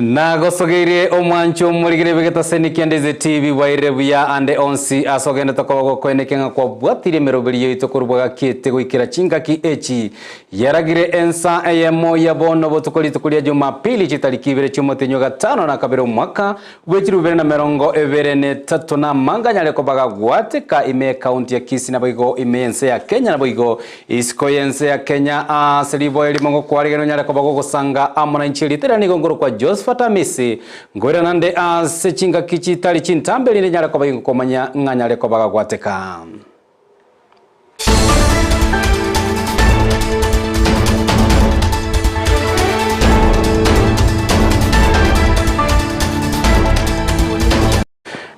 Na gosogeire omwancho murigire begeta seniki Ndizi TV waire buya ande onsi asogende tokogo kwenekenga kwa bwatire meroberiyo itokurubwa kite gwikira chingaki echi yaragire Ensa Eyemo yabono botukoli tukulia Jumapili chitariki 25 na kabiro mwaka wechiru 2023 na manganya leko baga gwateka ime county ya Kisii na boigo ime Ensa ya Kenya na boigo isko Ensa ya Kenya selivo elimongo kwarigeno nyale ko bago gosanga amona inchili tera ni gongoro kwa Josephat Amisi ngora nande sechinga kichi tali chintambe ni nyale ko bago komanya nganya leko baga gwateka.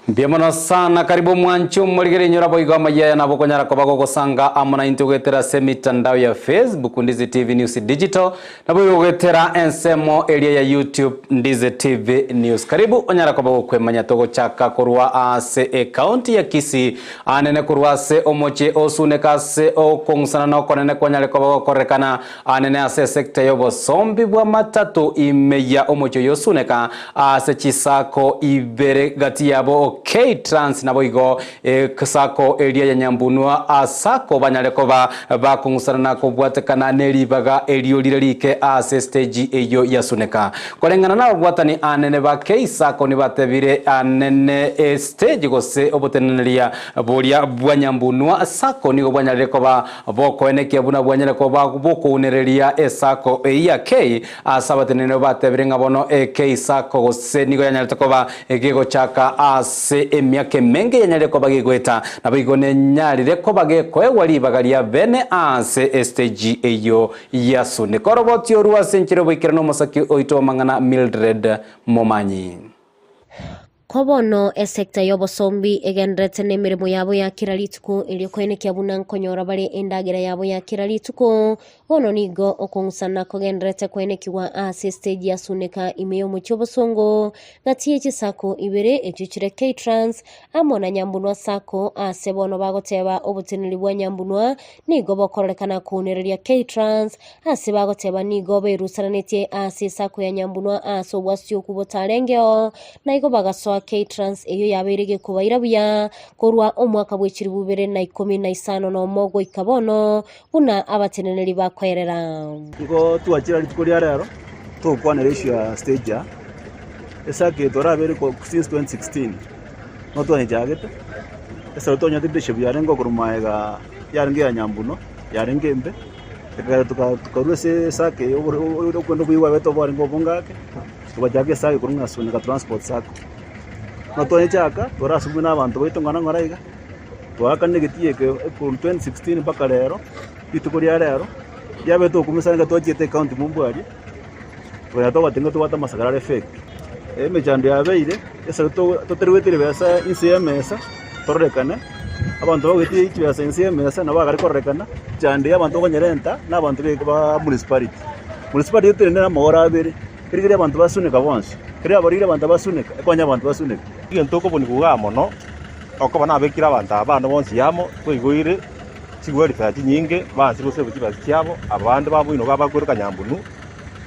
Bienvenido sana karibu mwanchu murigire nyura boigo Amayia na boko nyara kobago gosanga amona intugetera semitandao ya Facebook Ndizi TV News Digital na boigo getera ensemo area ya YouTube Ndizi TV News. Karibu onyara kobago kwemanya togo chaka kurwa ase county ya Kisii anene kurwa se omoche osuneka se okonsana na konene kwanyale kobago korekana anene ase sekta yobo sombi bwa matatu imeya omoche yosuneka ase chisako ibere gati yabo K-Trans na boigo ksako area ya Nyambunua asako banyaleko bakungusana na kubwatekana neribaga elio lirike ase stage eyo yasuneka korengana na bwatani anene ba K-Sako ni batebire anene stage gose obotenelia bolia bwa Nyambunua asako ni bwanyaleko boko eneke buna bwanyaleko boko unerelia esako ya K asabatenene batebire ngabono K-Sako gose ni bwanyaleko egego chaka ase emyake menge yanyale ko bagigweta nabigone nyalire ko bageko wali bagalia bene ase stage eyo yasune koroboti oruwa senchiro bwikirano mosaki oito mangana Mildred Momanyi Kobono esekta yobo sombi egendrete nemirimo yabo ya kiralituko iliyokoene kiabuna nkonyora bale endagera yabo ya kiralituko ono nigo okongusana kogendrete koene kiwa ase stage ya suneka imeyo muchobo songo gati echisako ibere echichire K-Trans amona Nyambunua sako ase bono bagoteba obuteneli bwa Nyambunua nigo bokorekana kunereria K-Trans ase bagoteba nigo berusaranete ase sako ya Nyambunua ase obwasyo kubotarengeo na igo bagaso K-Trans eyo yaberege kubaira buya korwa omwaka bwekiri 2015 no mogo ikabono una abateneneri bakwerera ngo tuwachira litukuri rero tukwanera issue ya stage ya esake torabere ko since 2016 no tone jagete esa tonya tibishe byarengo kurumaega yarenge ya Nyambuno yarenge mbe tukarwese sake yo kwendo buyiwa beto bari ngo bungake tubajage sake kurunga sunika transport sako no tone chaka torasubwe n'abantu bayitongana ngoraiga twakane gitiye ku 2016 mpaka rero bitukuri rero yabe to kumisanga twachite county mumbwari twatoba tingo twata masagara effect emejande yabeire esa to terwetire besa insiemesa torekane abantu bagitiye ikibasa insiemesa nabagari korekana jande abantu banyerenta n'abantu ba municipality tene na mahora abere kirigire abantu basunika bonse kiri abarire abantu basunika kwanya abantu basunika igentoko boni kugamo no oko bana bekira abantu abana bonse yamo kwigwire sigweri fati nyinge bansi bose bukiba cyabo abandi babuino babagweruka Nyambunu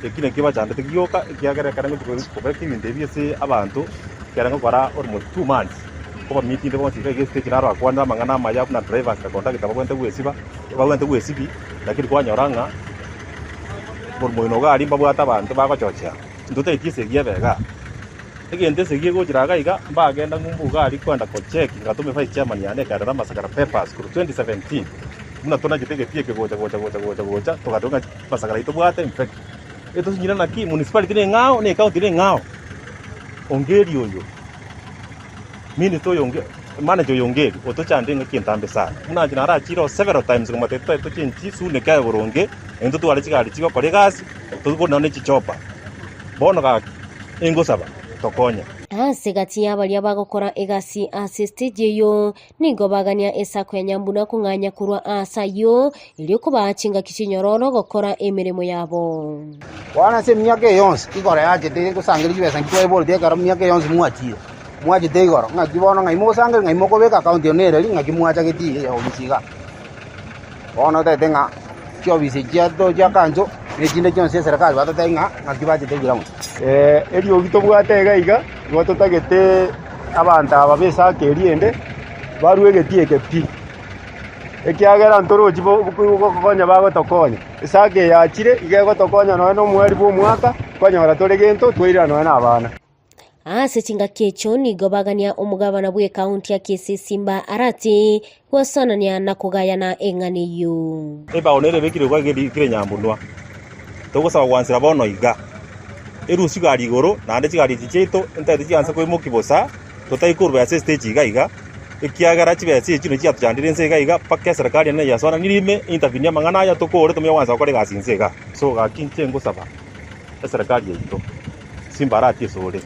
ekine kiba cyande tegiyoka kiyagara karanga kubeka imindebye se abantu karanga kwara almost 2 months kuba meeting bonse kege stage naro akwanda mangana maya na drivers ka contact babwente gwesiba babwente gwesibi lakini kwanyoranga bormoino gari babwata abantu bagochocha ndute itise giyebega egende segiye gukiraga iga mbagenda ngumbuga ari kwanda ko check ngatume vice chairman yane karara masakara papers ku 2017 muna tona gitege pieke gocha tukatonga masakara ito bwate infect eto nyina na ki municipality ne ngao ne county ne ngao ongeri oyo mini to yonge manager yongeri oto chande ngikintambe sana muna jina ara chiro several times kuma teto to chinchi su ne kae boronge ento to ali chigari chigo kolegas to ko none chichopa bono ga engosaba tokonya ase gati yabali abagokora egasi ase stage yo nigo bagania esako ya Nyambunua kunganya kurwa asayo ili kubachinga kichinyororo gokora emirimo yabo wana se myake yonse igora yaje de kusangiri jwe sanki kwa bol de karo myake yonse mwaji de igora ngaki bono ngai mo sangiri ngai mo ko beka account yo nere ngaki mwaja geti ya omisiga bono de tenga kyo bisi jato jakanjo nejinde jonse serikali bata tenga ngaki baje de giramu Eri ogito bwatega iga gototagete abantu aba besake eriende barwegeti ekepi ekiagera ntoroji bukonya bagotokonya esake yachire igegotokonya noe no mweri bwo mwaka konyora tore gento twira noe na abana Sechinga kecho nigo bagania omugabana bwe kaunti ya Kisii Simba arati gwasanania na kugayana eng'aniyo ebaonere bekire kwa kire nyambunwa togosaba gwansira bono iga erusi gari igoro nande chigari chicheto ntari chiansa kwe mukibosa totaikurwa ya stage iga ekiagara chibese chino chiatujandire nsega iga paka serikali ne yasona nirime intervene mangana ya tokore tumye wanza kore gasi nsega so gakinche ngosaba serikali yeito simbarati sore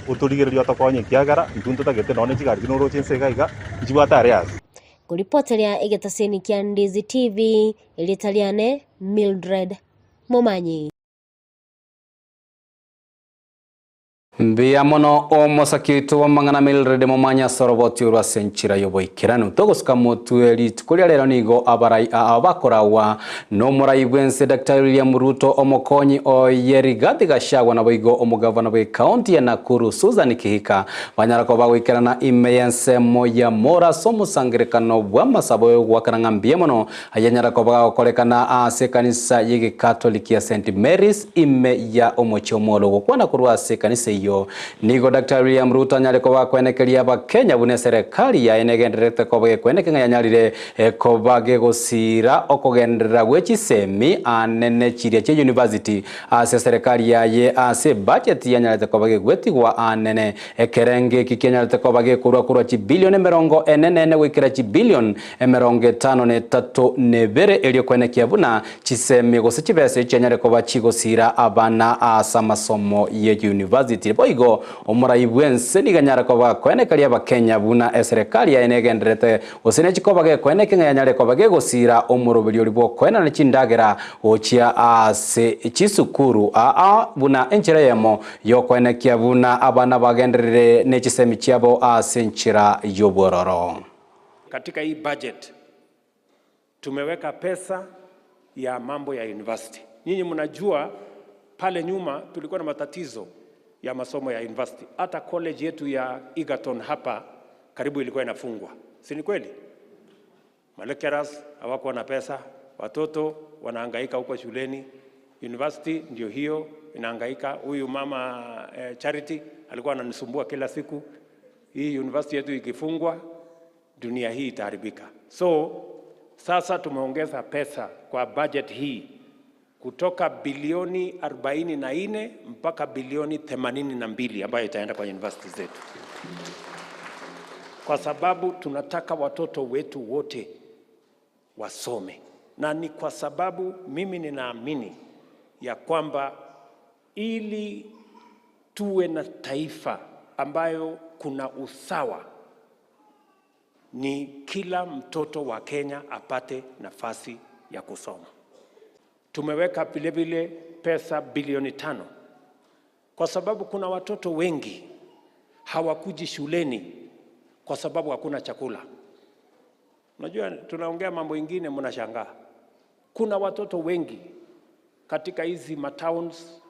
uturigererio tokonye kiagara ntuntu tagete none chigari kinoro chinsega iga njibwata reas kuripoteria egetaseni kia Ndizi TV ilitaliane Mildred Momanyi Mbia mono omusakito wa mangana Mildred Momanya soroboti urwa senchira yoboikiranu togosuka mutueli tukulia lero nigo abarai abakorawa no murai bwense Dr. William Ruto omokonyi oyerigati gashagwa na boigo omugavana bwe county ya Nakuru Susan Kihika banyarako bagwikirana imeyense moya mora somusangirekano bwa masabo gwakaranga mbia mono ayanyarako bagokorekana ase kanisa yige Catholic ya St Mary's ime ya omochomolo gokwana kurwa ase kanisa iyo nigo Dr. William Ruto nyareko bakwenekeria bakenya bune serikali ya enegenderete ko bakwenekenga yanyarire ko bagegosira okogenderera gwechisemi anene chiria che university ase serikali ya ye ase budget yanyarete ko bagegwetigwa anene ekerenge kikenyarete ko bagekurwa chi bilioni 40 gwikira chi bilioni 53 nebere elio kwenekia buna chisemi gose chibese chenyareko bachigosira abana asa masomo ye university boigo omurai bwense niganyara ko bakwenekeria bakenya buna serikali ya enegenderete osene chikoba gekwenekenga yanyare ko bagegosira omurobiri olibo kwena chindagera ochia ase chisukuru buna enchira Eyemo yokwenekia buna abana bagenderere nechisemi chiabo ase enchira yobororo. Katika hii budget tumeweka pesa ya mambo ya university. Nyinyi mnajua pale nyuma tulikuwa na matatizo ya masomo ya university. Hata college yetu ya Egerton hapa karibu ilikuwa inafungwa. Si ni kweli? Lecturers hawakuwa na pesa, watoto wanahangaika huko shuleni. University ndio hiyo inahangaika. Huyu mama Charity alikuwa ananisumbua kila siku. Hii university yetu ikifungwa dunia hii itaharibika. So sasa tumeongeza pesa kwa budget hii kutoka bilioni 44 mpaka bilioni 82 ambayo itaenda kwa university zetu. Kwa sababu tunataka watoto wetu wote wasome. Na ni kwa sababu mimi ninaamini ya kwamba ili tuwe na taifa ambayo kuna usawa ni kila mtoto wa Kenya apate nafasi ya kusoma. Tumeweka vile vile pesa bilioni 5 kwa sababu kuna watoto wengi hawakuji shuleni kwa sababu hakuna chakula. Unajua tunaongea mambo mengine mnashangaa. Kuna watoto wengi katika hizi matowns,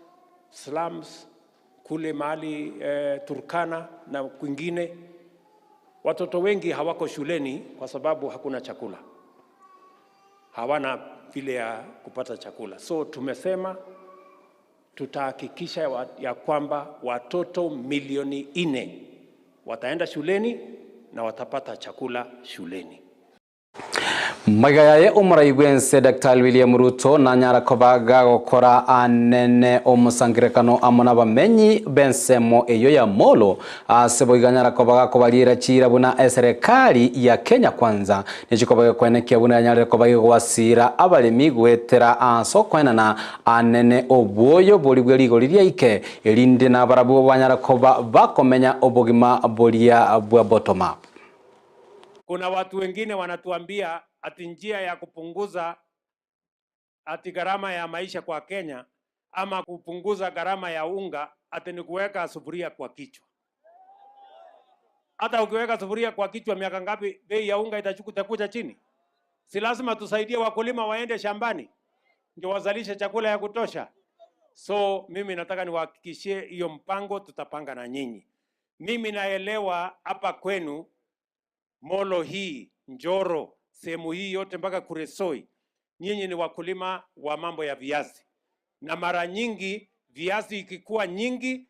slums, kule mahali Turkana na kwingine. Watoto wengi hawako shuleni kwa sababu hakuna chakula. Hawana vile ya kupata chakula. So tumesema tutahakikisha ya kwamba watoto milioni 4 wataenda shuleni na watapata chakula shuleni. Magaye umurai bwense Dr. William Ruto na nyara kobaga gukora anene omusangirekano amona bamenyi bensemo eyo ya molo asebo iganyara kobaga kobalira chira buna serikali ya Kenya kwanza nichikobaga kwenekia buna nyara kobaga gwasira abalemi gwetera anso kwenana anene obwoyo boli bweligo liria ike elinde na barabu banyara koba bakomenya obogima bolia bwa bottom up. Kuna watu wengine wanatuambia ati njia ya kupunguza ati gharama ya maisha kwa Kenya ama kupunguza gharama ya unga ati ni kuweka sufuria kwa kichwa. Hata ukiweka sufuria kwa kichwa miaka ngapi bei ya unga itakuja chini? Si lazima tusaidie wakulima waende shambani ndio wazalishe chakula ya kutosha. So mimi nataka niwahakikishie hiyo mpango tutapanga na nyinyi. Mimi naelewa hapa kwenu Molo hii, Njoro, sehemu hii yote mpaka Kuresoi, nyinyi ni wakulima wa mambo ya viazi. Na mara nyingi viazi ikikuwa nyingi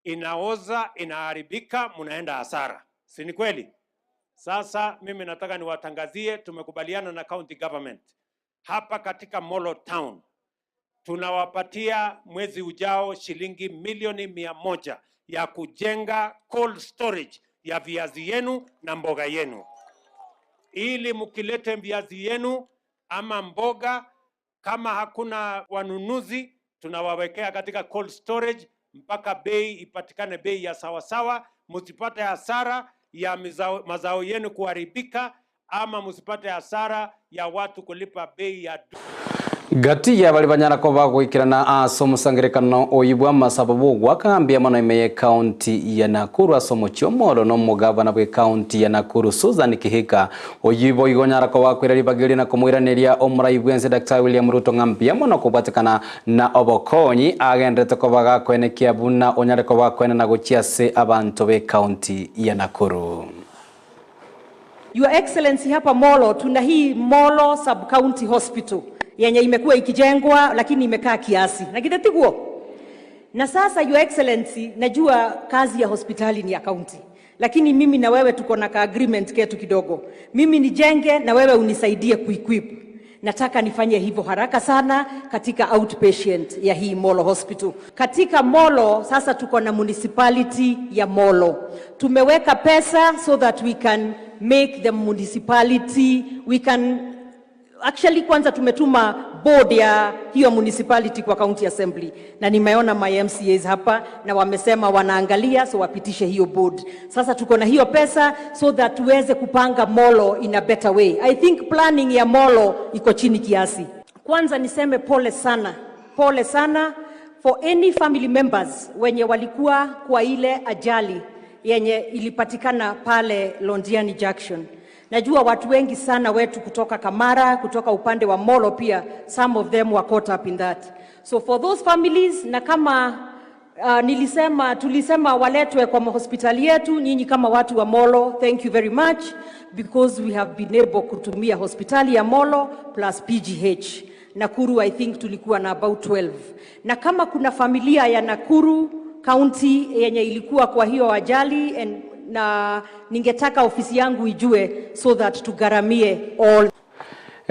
inaoza, inaharibika, mnaenda hasara. Si ni kweli? Sasa mimi nataka niwatangazie tumekubaliana na county government. Hapa katika Molo town tunawapatia mwezi ujao shilingi milioni 100 ya kujenga cold storage ya viazi yenu na mboga yenu. Ili mkilete viazi yenu ama mboga, kama hakuna wanunuzi, tunawawekea katika cold storage mpaka bei ipatikane bei ya sawasawa, msipate hasara ya mazao yenu kuharibika ama msipate hasara ya watu kulipa bei ya gati ya bali banyarako bagwikirana asomusangirikano oyibwa masababu gwakambia mano imeye county ya Nakuru asomo chiomoro no mugabana bwe county ya Nakuru Susan Kihika oyibo igonyarako bakwirari bagiri na kumwiraneria omuraibwense Dr. William Ruto ngambia mano kubatikana na obokonyi agendete ko bagakwenekia buna onyareko bakwena na guchiase abantu be county ya Nakuru. Your Excellency, hapa Molo tuna hii Molo Sub County Hospital yenye imekuwa ikijengwa lakini imekaa kiasi. Na kitatiguo. Na sasa Your Excellency, najua kazi ya hospitali ni ya county. Lakini mimi na wewe tuko na agreement ketu kidogo. Mimi nijenge na wewe unisaidie kuequip. Nataka nifanye hivyo haraka sana katika outpatient ya hii Molo Hospital. Katika Molo sasa tuko na municipality ya Molo. Tumeweka pesa so that we can make the municipality, we can actually kwanza tumetuma board ya hiyo municipality kwa county assembly na nimeona my MCAs hapa na wamesema wanaangalia so wapitishe hiyo board. Sasa tuko na hiyo pesa so that tuweze kupanga Molo in a better way. I think planning ya Molo iko chini kiasi. Kwanza niseme pole sana for any family members wenye walikuwa kwa ile ajali yenye ilipatikana pale Londiani Junction. Najua watu wengi sana wetu kutoka Kamara, kutoka upande wa Molo pia, some of them were caught up in that. So for those families, na kama tulisema waletwe kwa hospitali yetu, nyinyi kama watu wa Molo, thank you very much, because we have been able kutumia hospitali ya Molo plus PGH. Nakuru I think tulikuwa na about 12. Na kama kuna familia ya Nakuru County yenye ilikuwa kwa hiyo ajali na ningetaka ofisi yangu ijue so that tugaramie all.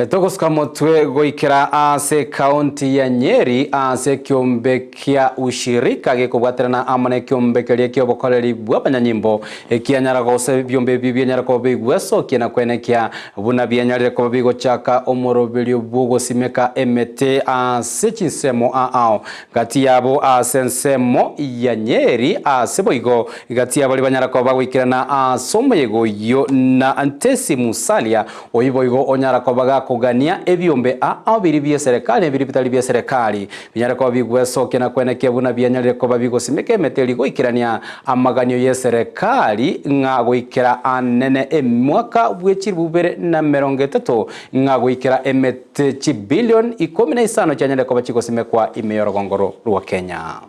Tokosuka motwe goikira ase county ya Nyeri ase kiombe kia ushirika gikubwaterana amane kiombe kelia kiobokoreri bwabanyanyimbo ekianyara gose byombe bibyanyara ko bigweso kina kwenekia buna byanyara ko bigochaka omoroberio bugo simeka emete ase chinsemo ao gati yabo asensemo ya Nyeri ase boigo gati yabo banyara ko bagwikirana asomego yo na antesi musalia oyiboigo onyara ko baga kugania ebyombe abiri bya serikali ebiri bitali bya serikali binyara ko bigweso kina kwenekia buna byanyara ko babigo simeka meteli goikirania amaganyo ya serikali nga goikira anene emwaka bwechirubere na 30 nga goikira emete chibilion 15 cyanyara ko bachiko simekwa imeyorogongoro rwa Kenya.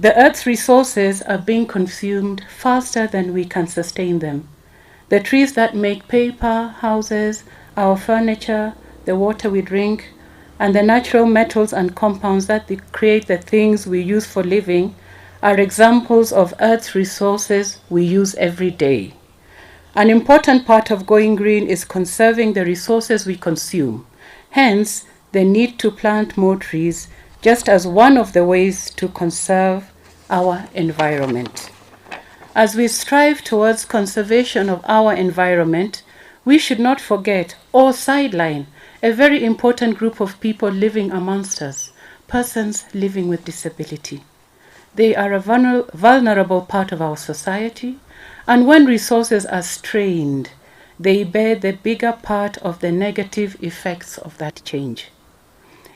The earth's resources are being consumed faster than we can sustain them. The trees that make paper, houses, our furniture, the water we drink, and the natural metals and compounds that create the things we use for living are examples of Earth's resources we use every day. An important part of going green is conserving the resources we consume. Hence, the need to plant more trees, just as one of the ways to conserve our environment. As we strive towards conservation of our environment, we should not forget or sideline a very important group of people living amongst us, persons living with disability. They are a vulnerable part of our society, and when resources are strained, they bear the bigger part of the negative effects of that change.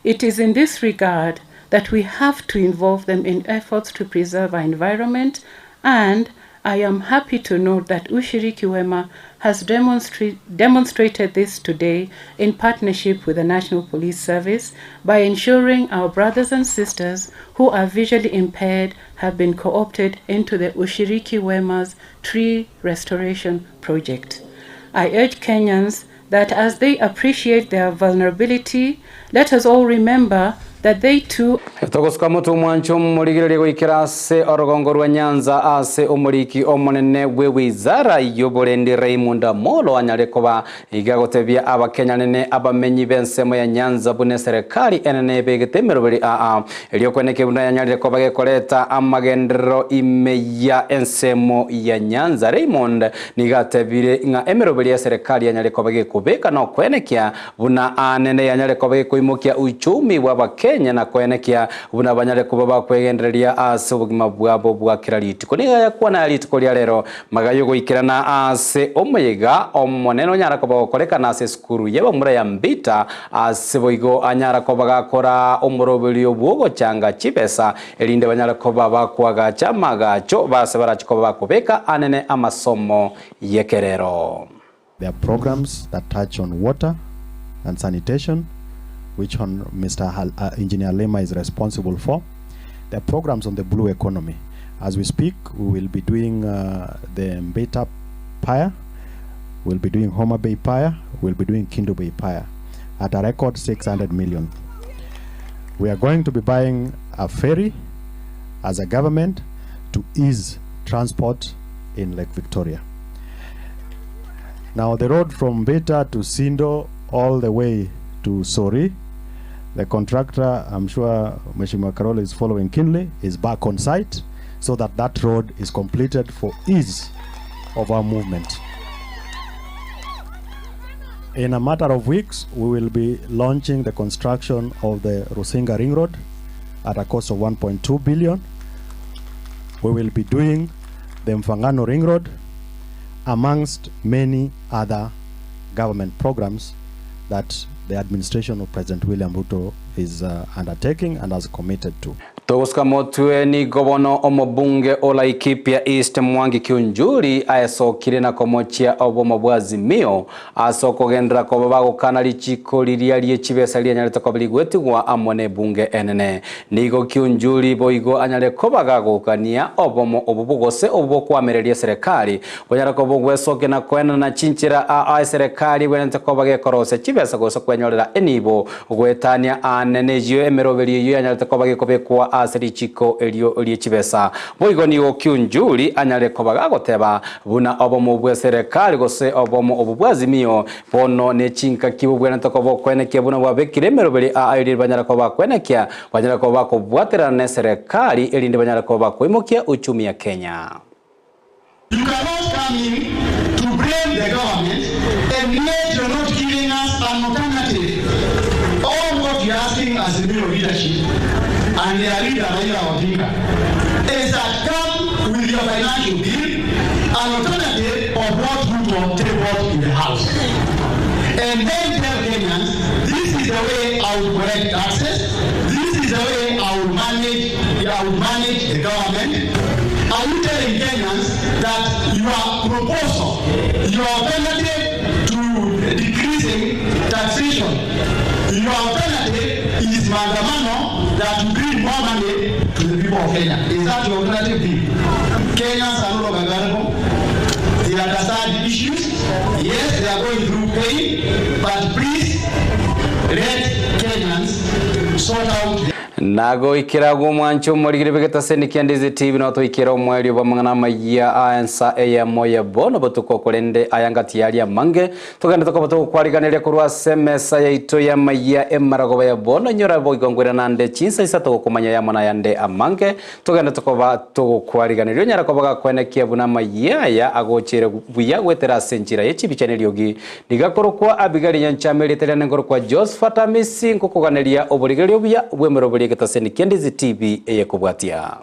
It is in this regard that we have to involve them in efforts to preserve our environment and, I am happy to note that Ushiriki Wema has demonstrated this today in partnership with the National Police Service by ensuring our brothers and sisters who are visually impaired have been co-opted into the Ushiriki Wema's tree restoration project. I urge Kenyans that as they appreciate their vulnerability, let us all remember that they too Togosuka mutu mwancho murigirire gwikira ase orogongo rwa Nyanza ase omuriki omonene we wizara yoborendi Raymond Molo anyarekoba igagotebia abakenya nene abamenyi bensemo ya Nyanza bune serikali enene begetemeroberi eliyokweneke buna yanyarekoba gekoleta amagendero imeya ensemo ya Nyanza Raymond nigatebire nga emeroberi ya serikali yanyarekoba gekubeka no kwenekia buna anene yanyarekoba gekoimokia uchumi wa Kenya na kwenekia buna banyale kuba kwegendereria ase ubugima bwabo bwa kiraliti kuniga yakuwa na litiko lya lero magayo goikirana ase omuyiga omoneno nyara kuba koleka na ase skuru yeba mura ya mbita ase boigo anyara kuba gakora omurobeli obwogo cyanga kibesa elinde banyale kuba bakwaga chamaga cyo base barachikoba bakubeka anene amasomo yekerero. There are programs that touch on water and sanitation, which Mr. Engineer Lema is responsible for. There are programs on the blue economy. As we speak, we will be doing the Mbeta Paya, we'll be doing Homa Bay Paya, we'll be doing Kindu Bay Paya at a record 600 million. We are going to be buying a ferry as a government to ease transport in Lake Victoria. Now the road from Mbeta to Sindo all the way to Sori, the contractor, I'm sure Mheshimiwa Karole is following keenly, is back on site so that that road is completed for ease of our movement. In a matter of weeks, we will be launching the construction of the Rusinga Ring Road at a cost of 1.2 billion. We will be doing the Mfangano Ring Road amongst many other government programs that the administration of President William Ruto is undertaking and has committed to. Togosuka motue ni gobono omobunge ola Ikipia East Mwangi Kiunjuri aesokire na komochia obomo bwazimio asokogendera kobago kanali chiko liria lie chibesa lia nyaleta kobali gwetigwa amone bunge enene nigo Kiunjuri boigo anyale kobaga gukania obomo obubugose obukwamereria serikali bonyara kobogwe soke na kwena na chinchira a serikali wenente kobage korose chibesa goso kwenyorera enibo gwetania anene jio emeroberi yo anyaleta kobage kobekwa aseri chiko elio chibesa boigo ni Kiunjuri anyale kobaga goteba buna obomo bwe serikali gose obomo obubwazimio bono ne chinka kibubwe ntokobo kweneke buna bwabekire meroberi airi banyara koba kwenekia banyara koba kubwatera ne serikali elinde banyara koba kuimokia uchumi ya Kenya. You cannot come in to blame the government and yet you're not giving us an alternative. All what you're asking as a new leadership and their leader Raila Odinga is that come with your financial bill, an alternative of what Ruto tabled in the House. And then tell Kenyans, this is the way I will collect taxes, this is the way I will manage the government. Are you telling Kenyans that your proposal, your alternative to decreasing taxation, your alternative is maandamano that will bring more money to the people of Kenya? Is that your alternative bill? Kenyans are no longer vulnerable. They understand the issues. Yes, they are going through pain, but please let Kenyans sort out. Nago ikirago mwancho murigire begeta seniki Ndizi TV no to ikira omweri bamangana Amayia Ensa Eyemo ya bono botuko kolende ayangati yali amange tugende tokobato kwariganire kurwa semesa ya ito ya Amayia emarago ya bono nyora boigongwera nande chinsa isato kumanya ya mona yande amange tugende tokobato kwariganire nyara kobaga kwenekia buna Amayia ya agochere buya gwetera senjira yechibichaneliogi digakorokwa abigari nyanchameli telene ngorokwa Josephat Amisi nkokoganeria oburigerio buya bwemero Kisii and Nyamira TV eyekubwatia.